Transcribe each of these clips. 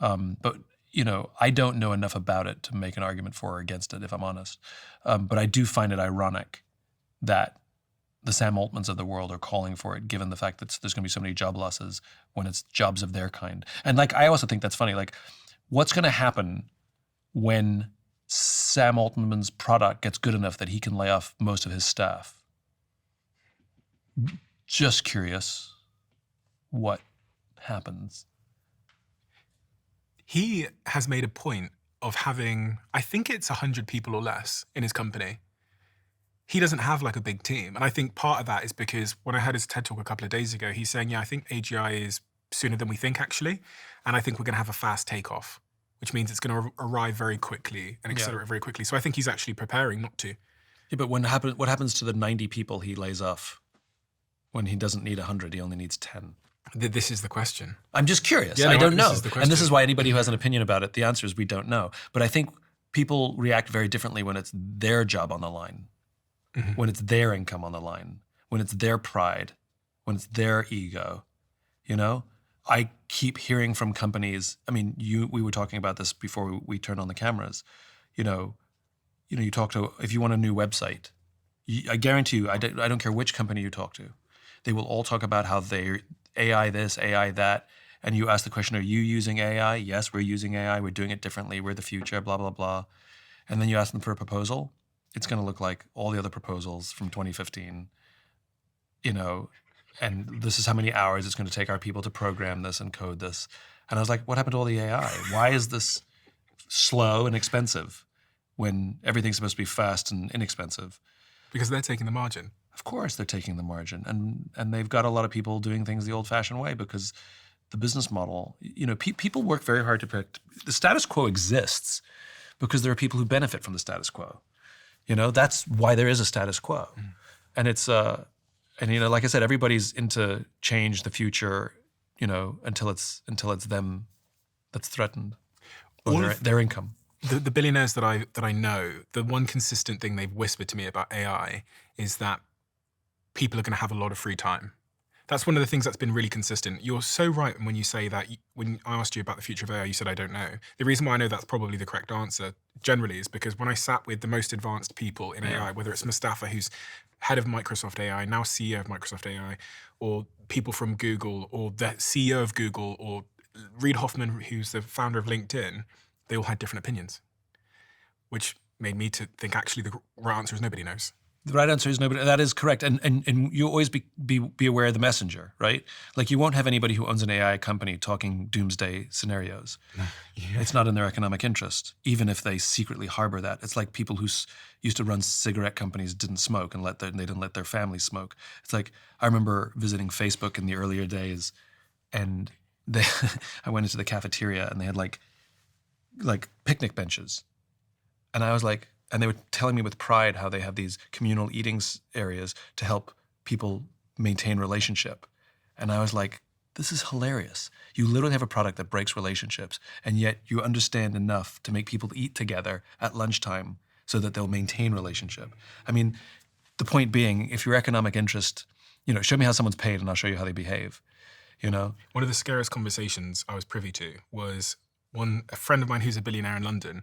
But I don't know enough about it to make an argument for or against it, if I'm honest. But I do find it ironic that the Sam Altmans of the world are calling for it, given the fact that there's going to be so many job losses when it's jobs of their kind. And I also think that's funny. What's going to happen when Sam Altman's product gets good enough that he can lay off most of his staff? Just curious what happens. He has made a point of having, I think it's 100 people or less in his company. He doesn't have a big team. And I think part of that is because when I heard his TED Talk a couple of days ago, he's saying, I think AGI is sooner than we think, actually. And I think we're going to have a fast takeoff, which means it's going to arrive very quickly and accelerate very quickly. So I think he's actually preparing not to. Yeah, but what happens to the 90 people he lays off when he doesn't need 100, he only needs 10? This is the question. I'm just curious. Yeah, I don't know. And this is why anybody who has an opinion about it, the answer is we don't know. But I think people react very differently when it's their job on the line, when it's their income on the line, when it's their pride, when it's their ego. I keep hearing from companies. I mean, we were talking about this before we turned on the cameras. You talk to, if you want a new website, I guarantee you, I don't care which company you talk to, they will all talk about how they're AI this, AI that. And you ask the question, are you using AI? Yes, we're using AI. We're doing it differently. We're the future, blah, blah, blah. And then you ask them for a proposal. It's going to look like all the other proposals from 2015, and this is how many hours it's going to take our people to program this and code this. And I was like, what happened to all the AI? Why is this slow and expensive when everything's supposed to be fast and inexpensive? Because they're taking the margin. Of course they're taking the margin. And they've got a lot of people doing things the old-fashioned way because the business model, people work very hard to predict. The status quo exists because there are people who benefit from the status quo. That's why there is a status quo. And it's, like I said, everybody's into change, the future, until it's them that's threatened, or their income. The billionaires that I know, the one consistent thing they've whispered to me about AI is that people are going to have a lot of free time. That's one of the things that's been really consistent. You're so right when you say that. When I asked you about the future of AI, you said, I don't know. The reason why I know that's probably the correct answer generally is because when I sat with the most advanced people in AI, whether it's Mustafa, who's head of Microsoft AI, now CEO of Microsoft AI, or people from Google, or the CEO of Google, or Reid Hoffman, who's the founder of LinkedIn, they all had different opinions, which made me to think actually the right answer is nobody knows. The right answer is nobody. That is correct. And you always be aware of the messenger, right? You won't have anybody who owns an AI company talking doomsday scenarios. It's not in their economic interest, even if they secretly harbor that. It's like people who used to run cigarette companies didn't smoke and they didn't let their families smoke. It's like, I remember visiting Facebook in the earlier days, and I went into the cafeteria and they had like picnic benches. And I was like, and they were telling me with pride how they have these communal eating areas to help people maintain relationship. And I was like, this is hilarious. You literally have a product that breaks relationships, and yet you understand enough to make people eat together at lunchtime so that they'll maintain relationship. I mean, the point being, if your economic interest, show me how someone's paid and I'll show you how they behave, One of the scariest conversations I was privy to was a friend of mine who's a billionaire in London.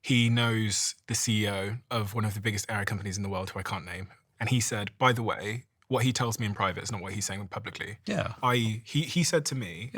He knows the CEO of one of the biggest AI companies in the world, who I can't name. And he said, by the way, what he tells me in private is not what he's saying publicly. Yeah. He said to me,